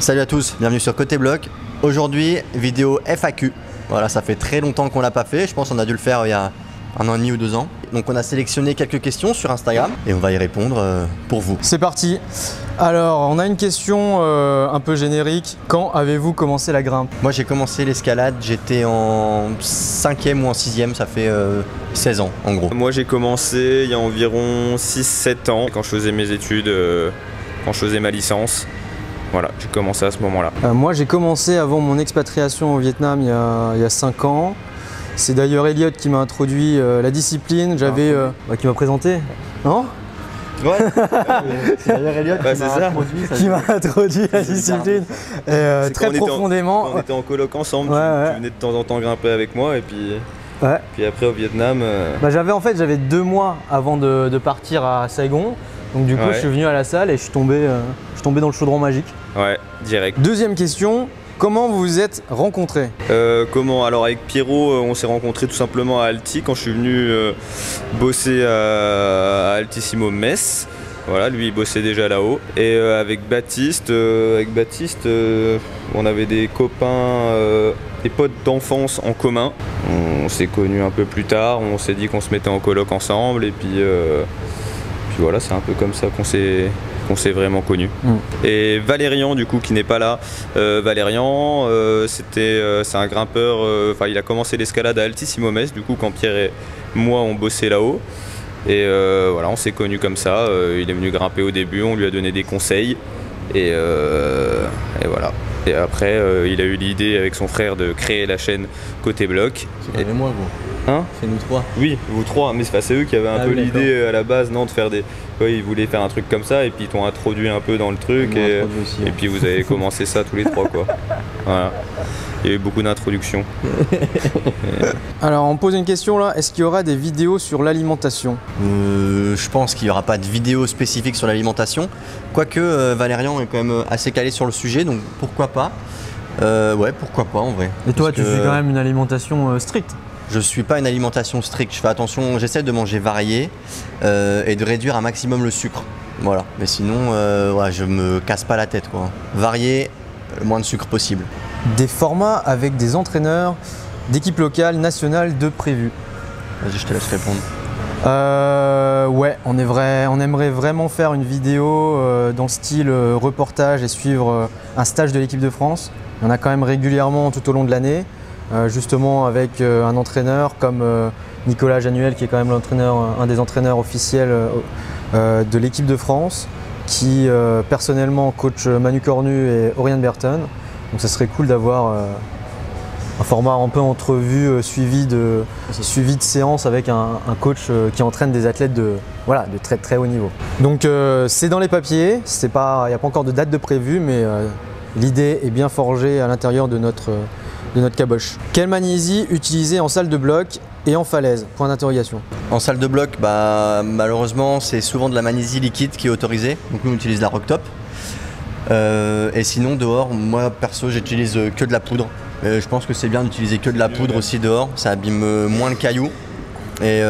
Salut à tous, bienvenue sur Côté Bloc. Aujourd'hui, vidéo FAQ. Voilà, ça fait très longtemps qu'on l'a pas fait, je pense qu'on a dû le faire il y a 1 an et demi ou 2 ans. Donc on a sélectionné quelques questions sur Instagram et on va y répondre pour vous. C'est parti. Alors, on a une question un peu générique. Quand avez-vous commencé la grimpe? Moi j'ai commencé l'escalade, j'étais en 5e ou en 6e, ça fait 16 ans en gros. Moi j'ai commencé il y a environ 6-7 ans, quand je faisais mes études, quand je faisais ma licence. Voilà, j'ai commencé à ce moment-là. Moi j'ai commencé avant mon expatriation au Vietnam il y a 5 ans. C'est d'ailleurs Elliot qui m'a introduit la discipline, qui m'a présenté. Non? Ouais, c'est d'ailleurs Elliot qui m'a introduit la discipline. Et, très profondément. On était en coloc ensemble, tu venais de temps en temps grimper avec moi et puis, puis après au Vietnam. J'avais 2 mois avant de partir à Saigon. Donc du coup je suis venu à la salle et je suis tombé dans le chaudron magique. Ouais, direct. Deuxième question, comment vous vous êtes rencontrés? Comment? Alors avec Pierrot, on s'est rencontrés tout simplement à Alti quand je suis venu bosser à Altissimo Metz. Voilà, lui il bossait déjà là-haut. Et avec Baptiste, on avait des copains, des potes d'enfance en commun. On s'est connus un peu plus tard, on s'est dit qu'on se mettait en coloc ensemble et puis voilà, c'est un peu comme ça qu'on s'est vraiment connus. Et Valérian du coup qui n'est pas là, Valérian c'est un grimpeur, il a commencé l'escalade à Altissimo Metz du coup quand Pierre et moi on bossait là-haut. Et voilà, on s'est connus comme ça, il est venu grimper au début, on lui a donné des conseils et voilà. Et après il a eu l'idée avec son frère de créer la chaîne Côté Bloc. C'est moi gros. Hein? C'est nous 3. Oui, vous 3, mais c'est eux qui avaient un peu l'idée à la base, non, de faire des... Ouais, ils voulaient faire un truc comme ça et puis ils t'ont introduit un peu dans le truc et puis vous avez commencé ça tous les 3 quoi. Voilà. Il y a eu beaucoup d'introductions. Alors on me pose une question là, est-ce qu'il y aura des vidéos sur l'alimentation? Je pense qu'il n'y aura pas de vidéo spécifique sur l'alimentation, quoique Valérian est quand même assez calé sur le sujet, donc pourquoi pas. Ouais, pourquoi pas en vrai. Et toi tu fais quand même une alimentation stricte? Je suis pas une alimentation stricte, je fais attention, j'essaie de manger varié et de réduire un maximum le sucre. Voilà, mais sinon ouais, je me casse pas la tête quoi. Varié, le moins de sucre possible. Des formats avec des entraîneurs d'équipe locale, nationale de prévu? Vas-y, je te laisse répondre. Ouais, on aimerait vraiment faire une vidéo dans le style reportage et suivre un stage de l'équipe de France. Il y en a quand même régulièrement tout au long de l'année. Justement avec un entraîneur comme Nicolas Januel qui est quand même un des entraîneurs officiels de l'équipe de France qui personnellement coach Manu Cornu et Oriane Berton. Donc ça serait cool d'avoir un format un peu entrevue suivi de séance avec un coach qui entraîne des athlètes de très très haut niveau. Donc c'est dans les papiers, il n'y a pas encore de date de prévu mais l'idée est bien forgée à l'intérieur de notre caboche. Quelle magnésie utiliser en salle de bloc et en falaise? Point d'interrogation. En salle de bloc, malheureusement, c'est souvent de la magnésie liquide qui est autorisée. Donc nous, on utilise la Rock Top. Et sinon, dehors, moi, perso, j'utilise que de la poudre. Je pense que c'est bien d'utiliser que de la poudre aussi dehors. Ça abîme moins le caillou. Et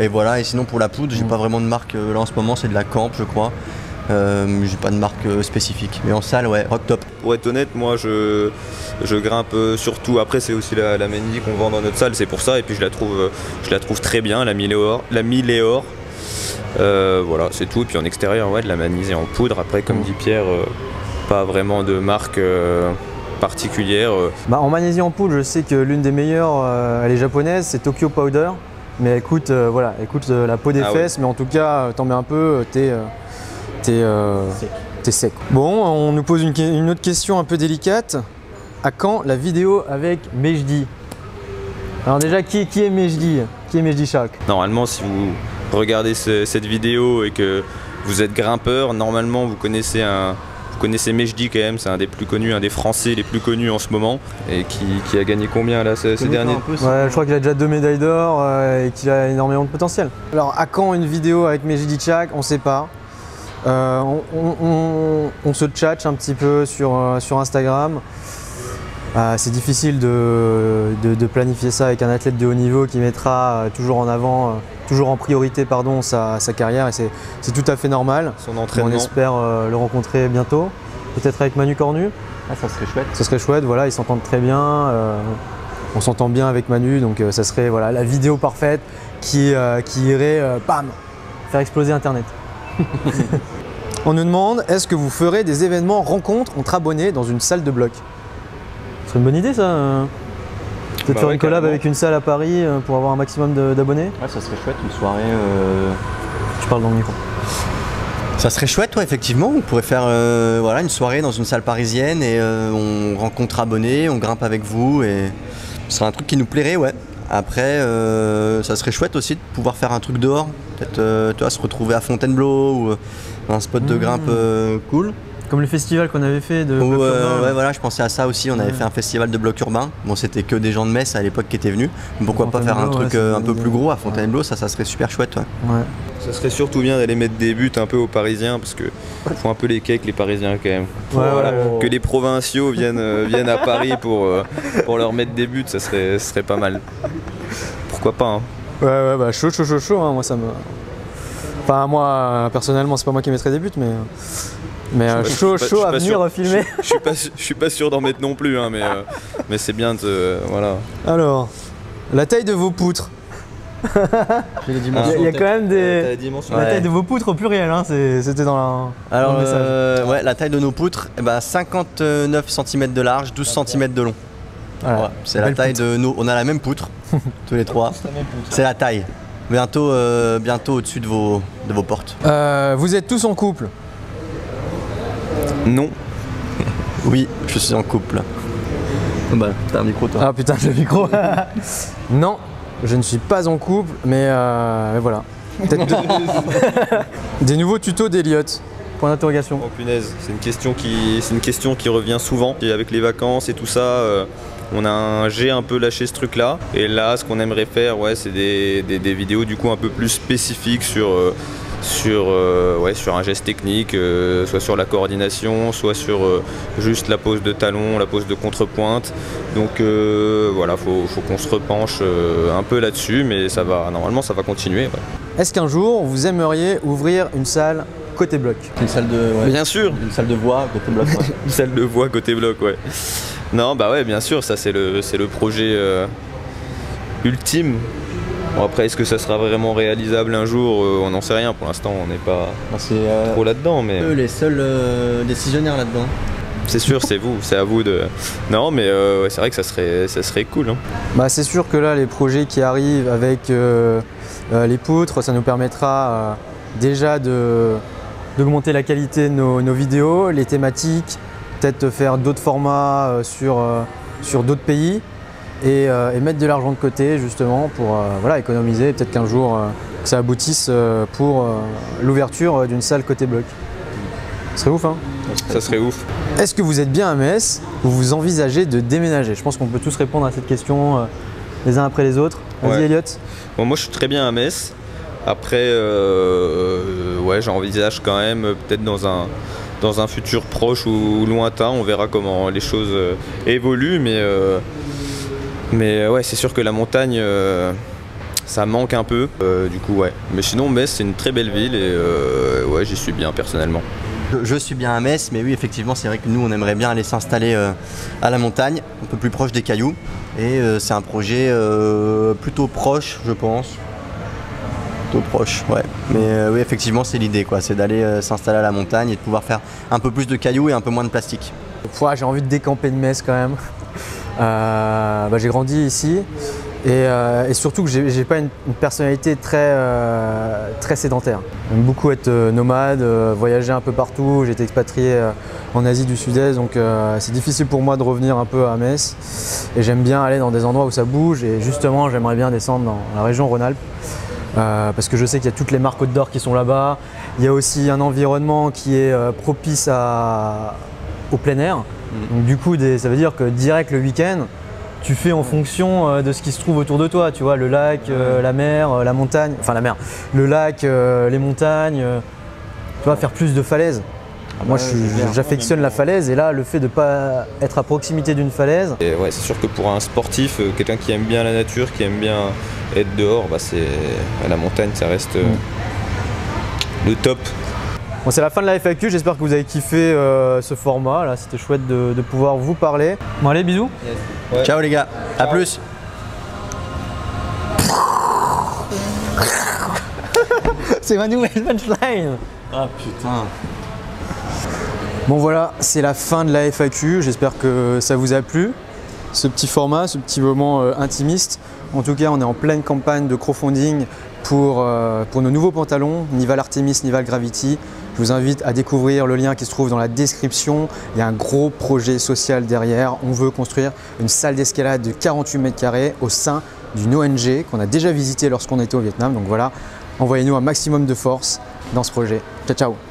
voilà. Et sinon, pour la poudre, j'ai pas vraiment de marque. Là, en ce moment, c'est de la Camp, je crois. J'ai pas de marque spécifique, mais en salle, ouais, Rock Top. Pour être honnête, moi je grimpe surtout, après c'est aussi la magnésie qu'on vend dans notre salle, c'est pour ça, et puis je la trouve très bien, la Miléor. Voilà, c'est tout, et puis en extérieur, ouais, de la magnésie en poudre, après comme dit Pierre, pas vraiment de marque particulière. En magnésie en poudre, je sais que l'une des meilleures, elle est japonaise, c'est Tokyo Powder, mais elle coûte la peau des fesses, mais en tout cas, t'en mets un peu, t'es sec. Bon, on nous pose une autre question un peu délicate. À quand la vidéo avec Mejdi? Alors déjà, qui est Mejdi? Qui est Mejdi Shark? Normalement, si vous regardez cette vidéo et que vous êtes grimpeur, normalement vous connaissez Mejdi quand même, c'est un des plus connus, un des Français les plus connus en ce moment, et qui a gagné combien là ces derniers? Ouais, je crois qu'il a déjà 2 médailles d'or et qu'il a énormément de potentiel. Alors à quand une vidéo avec Mejdi Shark? On sait pas. On se tchatche un petit peu sur Instagram. C'est difficile de planifier ça avec un athlète de haut niveau qui mettra toujours en avant, toujours en priorité sa carrière, et c'est tout à fait normal. Son entraînement. On espère le rencontrer bientôt, peut-être avec Manu Cornu. Ah, ça serait chouette. Ce serait chouette, voilà, ils s'entendent très bien. On s'entend bien avec Manu, donc ça serait voilà, la vidéo parfaite qui irait, bam, faire exploser Internet. On nous demande, est-ce que vous ferez des événements rencontres entre abonnés dans une salle de bloc? Ce serait une bonne idée ça. Peut-être faire une collab avec une salle à Paris pour avoir un maximum d'abonnés. Ouais, ça serait chouette, une soirée. Tu parles dans le micro. Ça serait chouette, ouais, effectivement. On pourrait faire voilà, une soirée dans une salle parisienne et on rencontre abonnés, on grimpe avec vous et ce serait un truc qui nous plairait, ouais. Après, ça serait chouette aussi de pouvoir faire un truc dehors. Peut-être tu vois, se retrouver à Fontainebleau ou un spot de grimpe cool. Comme le festival qu'on avait fait de bloc urbain. Ouais, voilà, je pensais à ça aussi. On avait fait un festival de bloc urbain. Bon, c'était que des gens de Metz à l'époque qui étaient venus. Pourquoi pas faire un truc un peu plus gros à Fontainebleau, ça serait super chouette. Ouais. Ça serait surtout bien d'aller mettre des buts un peu aux Parisiens parce que font un peu les cakes les Parisiens quand même. Voilà. Que les provinciaux viennent à Paris pour leur mettre des buts, ça serait pas mal. Pourquoi pas hein. Ouais, bah chaud, hein. Moi ça me. Enfin moi personnellement c'est pas moi qui mettrais des buts mais chaud à venir filmer. Je suis pas sûr d'en mettre non plus hein, mais c'est bien de voilà. Alors, la taille de vos poutres. Il y a quand même la taille de vos poutres au pluriel, hein, c'était dans le message. Ouais, la taille de nos poutres, 59 cm de large, 12 cm de long. Voilà. Ouais, c'est la taille de nos. On a la même poutre, tous les trois. C'est la taille. Bientôt au-dessus de vos portes. Vous êtes tous en couple? Non. Oui, je suis en couple. Bah, t'as un micro toi. Ah putain, j'ai le micro. Non, je ne suis pas en couple, mais voilà. Des nouveaux tutos d'Eliott. Point d'interrogation. Oh punaise, c'est une question qui revient souvent. Et avec les vacances et tout ça, j'ai un peu lâché ce truc-là. Et là, ce qu'on aimerait faire, ouais, c'est des vidéos du coup un peu plus spécifiques sur un geste technique, soit sur la coordination, soit sur juste la pose de talon, la pose de contrepointe. Donc voilà, faut qu'on se repenche un peu là-dessus, mais normalement ça va continuer. Ouais. Est-ce qu'un jour vous aimeriez ouvrir une salle côté bloc? Une salle de. Ouais. Bien sûr. Une salle de voix côté bloc. Ouais. Une salle de voix côté bloc, ouais. Non, bah ouais, bien sûr, ça c'est le projet ultime. Bon, après, est-ce que ça sera vraiment réalisable un jour? On n'en sait rien. Pour l'instant, on n'est pas trop là-dedans. Mais eux, les seuls décisionnaires là-dedans. C'est sûr, c'est vous, c'est à vous de. Non, mais ouais, c'est vrai que ça serait cool. Hein. Bah, c'est sûr que là, les projets qui arrivent avec les poutres, ça nous permettra déjà d'augmenter la qualité de nos vidéos, les thématiques, peut-être faire d'autres formats sur d'autres pays. Et mettre de l'argent de côté justement pour voilà, économiser, peut-être qu'un jour que ça aboutisse pour l'ouverture d'une salle côté bloc. Ce serait ouf hein? Ça serait ouf. Est-ce que vous êtes bien à Metz ou vous envisagez de déménager? Je pense qu'on peut tous répondre à cette question les uns après les autres. Vas-y ouais. Eliott. Bon, moi je suis très bien à Metz. Après ouais, j'envisage quand même peut-être dans un futur proche ou lointain, on verra comment les choses évoluent, mais ouais, c'est sûr que la montagne, ça manque un peu, du coup ouais. Mais sinon Metz c'est une très belle ville et ouais, j'y suis bien personnellement. Je suis bien à Metz, mais oui effectivement c'est vrai que nous on aimerait bien aller s'installer à la montagne, un peu plus proche des cailloux. Et c'est un projet plutôt proche je pense. Plutôt proche, ouais. Mais oui effectivement c'est l'idée quoi, c'est d'aller s'installer à la montagne et de pouvoir faire un peu plus de cailloux et un peu moins de plastique. J'ai envie de décamper de Metz quand même. J'ai grandi ici et surtout que j'ai pas une personnalité très sédentaire. J'aime beaucoup être nomade, voyager un peu partout. J'ai été expatrié en Asie du Sud-Est, donc c'est difficile pour moi de revenir un peu à Metz. Et j'aime bien aller dans des endroits où ça bouge et justement j'aimerais bien descendre dans la région Rhône-Alpes. Parce que je sais qu'il y a toutes les marques Côte d'Or qui sont là-bas. Il y a aussi un environnement qui est propice au plein air. Donc du coup, ça veut dire que direct le week-end, tu fais en fonction de ce qui se trouve autour de toi. Tu vois, le lac, la mer, la montagne, enfin la mer, le lac, les montagnes. Tu vois, faire plus de falaises. Moi, j'affectionne la falaise et là, le fait de ne pas être à proximité d'une falaise. Et ouais, c'est sûr que pour un sportif, quelqu'un qui aime bien la nature, qui aime bien être dehors, la montagne, ça reste le top. Bon, c'est la fin de la FAQ, j'espère que vous avez kiffé ce format, là c'était chouette de pouvoir vous parler. Bon allez, bisous. Ouais. Ciao les gars, à plus. C'est ma nouvelle punchline. Ah putain. Bon voilà, c'est la fin de la FAQ, j'espère que ça vous a plu, ce petit format, ce petit moment intimiste. En tout cas, on est en pleine campagne de crowdfunding pour nos nouveaux pantalons, Nival Artemis, Nival Gravity. Je vous invite à découvrir le lien qui se trouve dans la description. Il y a un gros projet social derrière. On veut construire une salle d'escalade de 48 mètres carrés au sein d'une ONG qu'on a déjà visité lorsqu'on était au Vietnam. Donc voilà, envoyez-nous un maximum de force dans ce projet. Ciao, ciao!